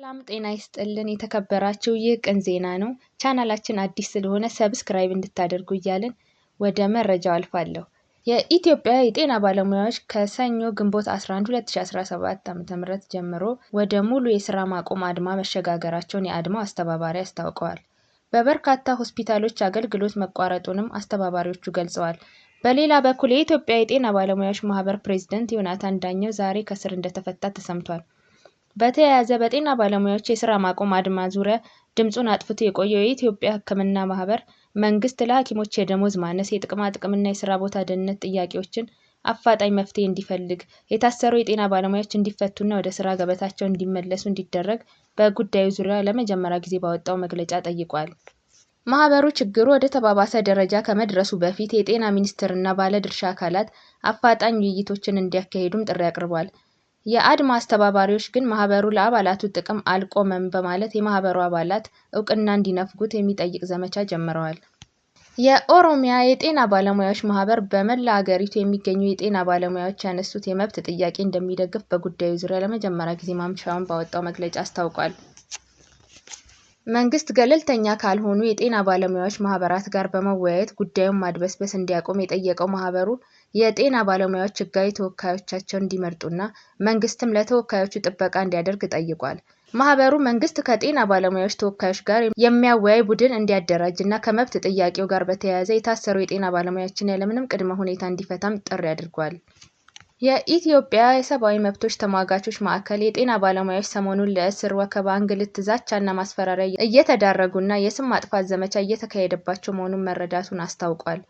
ሰላም ጤና ይስጥልን የተከበራችሁ ይህ ቅን ዜና ነው። ቻናላችን አዲስ ስለሆነ ሰብስክራይብ እንድታደርጉ እያልን ወደ መረጃው አልፋለሁ። የኢትዮጵያ የጤና ባለሙያዎች ከሰኞ ግንቦት 11 2017 ዓ.ም ጀምሮ ወደ ሙሉ የስራ ማቆም አድማ መሸጋገራቸውን የአድማው አስተባባሪ አስታውቀዋል። በበርካታ ሆስፒታሎች አገልግሎት መቋረጡንም አስተባባሪዎቹ ገልጸዋል። በሌላ በኩል የኢትዮጵያ የጤና ባለሙያዎች ማህበር ፕሬዝዳንት ዮናታን ዳኘው ዛሬ ከስር እንደተፈታ ተሰምቷል። በተያያዘ በጤና ባለሙያዎች የስራ ማቆም አድማ ዙሪያ ድምጹን አጥፍቶ የቆየው የኢትዮጵያ ሕክምና ማህበር መንግስት ለሐኪሞች የደሞዝ ማነስ፣ የጥቅማ ጥቅምና የስራ ቦታ ደህንነት ጥያቄዎችን አፋጣኝ መፍትሄ እንዲፈልግ፣ የታሰሩ የጤና ባለሙያዎች እንዲፈቱና ወደ ስራ ገበታቸው እንዲመለሱ እንዲደረግ በጉዳዩ ዙሪያ ለመጀመሪያ ጊዜ ባወጣው መግለጫ ጠይቋል። ማህበሩ ችግሩ ወደ ተባባሰ ደረጃ ከመድረሱ በፊት የጤና ሚኒስቴርና ባለድርሻ አካላት አፋጣኝ ውይይቶችን እንዲያካሂዱም ጥሪ አቅርቧል። የአድማ አስተባባሪዎች ግን ማህበሩ ለአባላቱ ጥቅም አልቆመም በማለት የማህበሩ አባላት እውቅና እንዲነፍጉት የሚጠይቅ ዘመቻ ጀምረዋል። የኦሮሚያ የጤና ባለሙያዎች ማህበር በመላ አገሪቱ የሚገኙ የጤና ባለሙያዎች ያነሱት የመብት ጥያቄ እንደሚደግፍ በጉዳዩ ዙሪያ ለመጀመሪያ ጊዜ ማምሻውን ባወጣው መግለጫ አስታውቋል። መንግስት ገለልተኛ ካልሆኑ የጤና ባለሙያዎች ማህበራት ጋር በመወያየት ጉዳዩን ማድበስበስ እንዲያቆም የጠየቀው ማህበሩ የጤና ባለሙያዎች ህጋዊ ተወካዮቻቸውን እንዲመርጡና መንግስትም ለተወካዮቹ ጥበቃ እንዲያደርግ ጠይቋል። ማህበሩ መንግስት ከጤና ባለሙያዎች ተወካዮች ጋር የሚያወያይ ቡድን እንዲያደራጅና ከመብት ጥያቄው ጋር በተያያዘ የታሰሩ የጤና ባለሙያዎችን ያለምንም ቅድመ ሁኔታ እንዲፈታም ጥሪ አድርጓል። የኢትዮጵያ የሰብአዊ መብቶች ተሟጋቾች ማዕከል የጤና ባለሙያዎች ሰሞኑን ለእስር፣ ወከባ፣ እንግልት፣ ዛቻና ማስፈራሪያ እየተዳረጉና የስም ማጥፋት ዘመቻ እየተካሄደባቸው መሆኑን መረዳቱን አስታውቋል።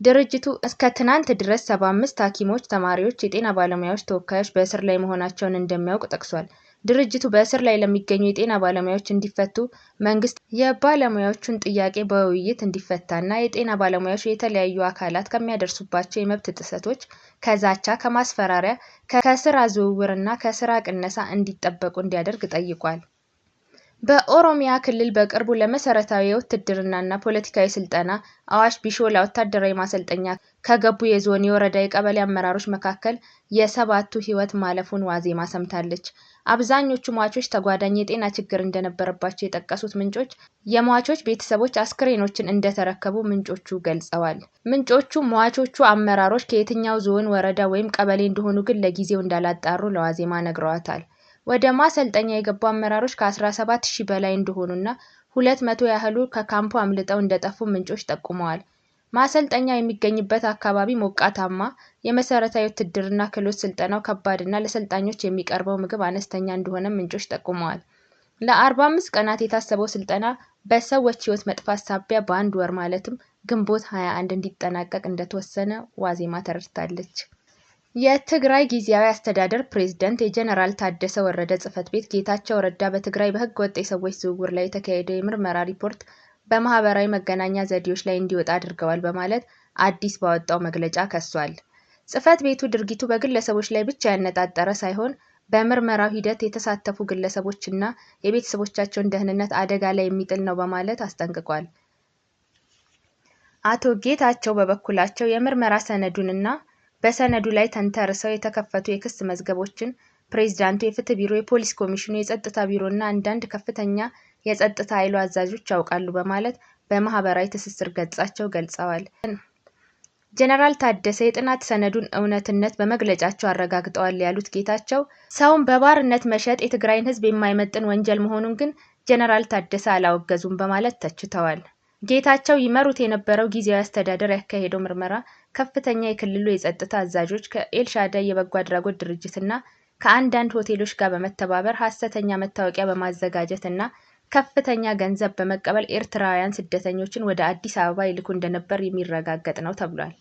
ድርጅቱ እስከ ትናንት ድረስ 75 ሐኪሞች፣ ተማሪዎች፣ የጤና ባለሙያዎች ተወካዮች በእስር ላይ መሆናቸውን እንደሚያውቅ ጠቅሷል። ድርጅቱ በእስር ላይ ለሚገኙ የጤና ባለሙያዎች እንዲፈቱ መንግስት የባለሙያዎቹን ጥያቄ በውይይት እንዲፈታና የጤና ባለሙያዎች የተለያዩ አካላት ከሚያደርሱባቸው የመብት ጥሰቶች፣ ከዛቻ፣ ከማስፈራሪያ፣ ከስራ ዝውውርና ከስራ ቅነሳ እንዲጠበቁ እንዲያደርግ ጠይቋል። በኦሮሚያ ክልል በቅርቡ ለመሰረታዊ የውትድርናና ፖለቲካዊ ስልጠና አዋሽ ቢሾላ ወታደራዊ ማሰልጠኛ ከገቡ የዞን፣ የወረዳ፣ የቀበሌ አመራሮች መካከል የሰባቱ ህይወት ማለፉን ዋዜማ ሰምታለች። አብዛኞቹ ሟቾች ተጓዳኝ የጤና ችግር እንደነበረባቸው የጠቀሱት ምንጮች የሟቾች ቤተሰቦች አስክሬኖችን እንደተረከቡ ምንጮቹ ገልጸዋል። ምንጮቹ ሟቾቹ አመራሮች ከየትኛው ዞን፣ ወረዳ ወይም ቀበሌ እንደሆኑ ግን ለጊዜው እንዳላጣሩ ለዋዜማ ነግረዋታል። ወደ ማሰልጠኛ የገቡ አመራሮች ከ17,000 በላይ እንደሆኑና 200 ያህሉ ከካምፑ አምልጠው እንደጠፉ ምንጮች ጠቁመዋል። ማሰልጠኛ የሚገኝበት አካባቢ ሞቃታማ፣ የመሰረታዊ ውትድርና ክህሎት ስልጠናው ከባድና ለሰልጣኞች የሚቀርበው ምግብ አነስተኛ እንደሆነ ምንጮች ጠቁመዋል። ለ45 ቀናት የታሰበው ስልጠና በሰዎች ህይወት መጥፋት ሳቢያ በአንድ ወር ማለትም ግንቦት 21 እንዲጠናቀቅ እንደተወሰነ ዋዜማ ተረድታለች። የትግራይ ጊዜያዊ አስተዳደር ፕሬዝዳንት የጀነራል ታደሰ ወረደ ጽህፈት ቤት ጌታቸው ረዳ በትግራይ በህገ ወጥ የሰዎች ዝውውር ላይ የተካሄደው የምርመራ ሪፖርት በማህበራዊ መገናኛ ዘዴዎች ላይ እንዲወጣ አድርገዋል በማለት አዲስ ባወጣው መግለጫ ከሷል። ጽህፈት ቤቱ ድርጊቱ በግለሰቦች ላይ ብቻ ያነጣጠረ ሳይሆን በምርመራው ሂደት የተሳተፉ ግለሰቦችና የቤተሰቦቻቸውን ደህንነት አደጋ ላይ የሚጥል ነው በማለት አስጠንቅቋል። አቶ ጌታቸው በበኩላቸው የምርመራ ሰነዱንና በሰነዱ ላይ ተንተርሰው የተከፈቱ የክስ መዝገቦችን ፕሬዝዳንቱ፣ የፍትህ ቢሮ፣ የፖሊስ ኮሚሽኑ፣ የጸጥታ ቢሮና አንዳንድ ከፍተኛ የጸጥታ ኃይሉ አዛዦች ያውቃሉ በማለት በማህበራዊ ትስስር ገጻቸው ገልጸዋል። ጀነራል ታደሰ የጥናት ሰነዱን እውነትነት በመግለጫቸው አረጋግጠዋል ያሉት ጌታቸው ሰውን በባርነት መሸጥ የትግራይን ህዝብ የማይመጥን ወንጀል መሆኑን ግን ጀነራል ታደሰ አላወገዙም በማለት ተችተዋል። ጌታቸው ይመሩት የነበረው ጊዜያዊ አስተዳደር ያካሄደው ምርመራ ከፍተኛ የክልሉ የጸጥታ አዛዦች ከኤልሻዳይ የበጎ አድራጎት ድርጅትና ከአንዳንድ ሆቴሎች ጋር በመተባበር ሐሰተኛ መታወቂያ በማዘጋጀትና ከፍተኛ ገንዘብ በመቀበል ኤርትራውያን ስደተኞችን ወደ አዲስ አበባ ይልኩ እንደነበር የሚረጋገጥ ነው ተብሏል።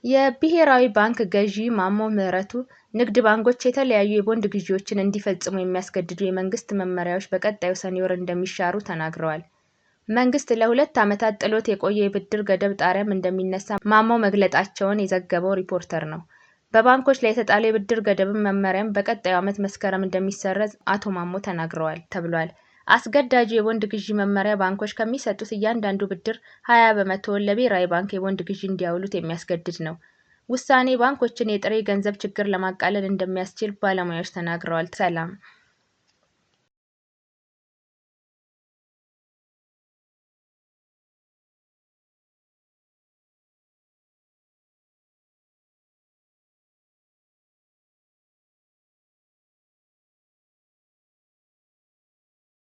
የብሔራዊ ባንክ ገዢ ማሞ ምህረቱ ንግድ ባንኮች የተለያዩ የቦንድ ግዢዎችን እንዲፈጽሙ የሚያስገድዱ የመንግስት መመሪያዎች በቀጣዩ ሰኔ ወር እንደሚሻሩ ተናግረዋል። መንግስት ለ2 ዓመታት ጥሎት የቆየ የብድር ገደብ ጣሪያም እንደሚነሳ ማሞ መግለጣቸውን የዘገበው ሪፖርተር ነው። በባንኮች ላይ የተጣለው የብድር ገደብም መመሪያም በቀጣዩ ዓመት መስከረም እንደሚሰረዝ አቶ ማሞ ተናግረዋል ተብሏል። አስገዳጁ የቦንድ ግዢ መመሪያ ባንኮች ከሚሰጡት እያንዳንዱ ብድር 20 በመቶውን ለብሔራዊ ባንክ የቦንድ ግዢ እንዲያውሉት የሚያስገድድ ነው። ውሳኔ ባንኮችን የጥሬ ገንዘብ ችግር ለማቃለል እንደሚያስችል ባለሙያዎች ተናግረዋል። ሰላም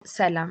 ሰላም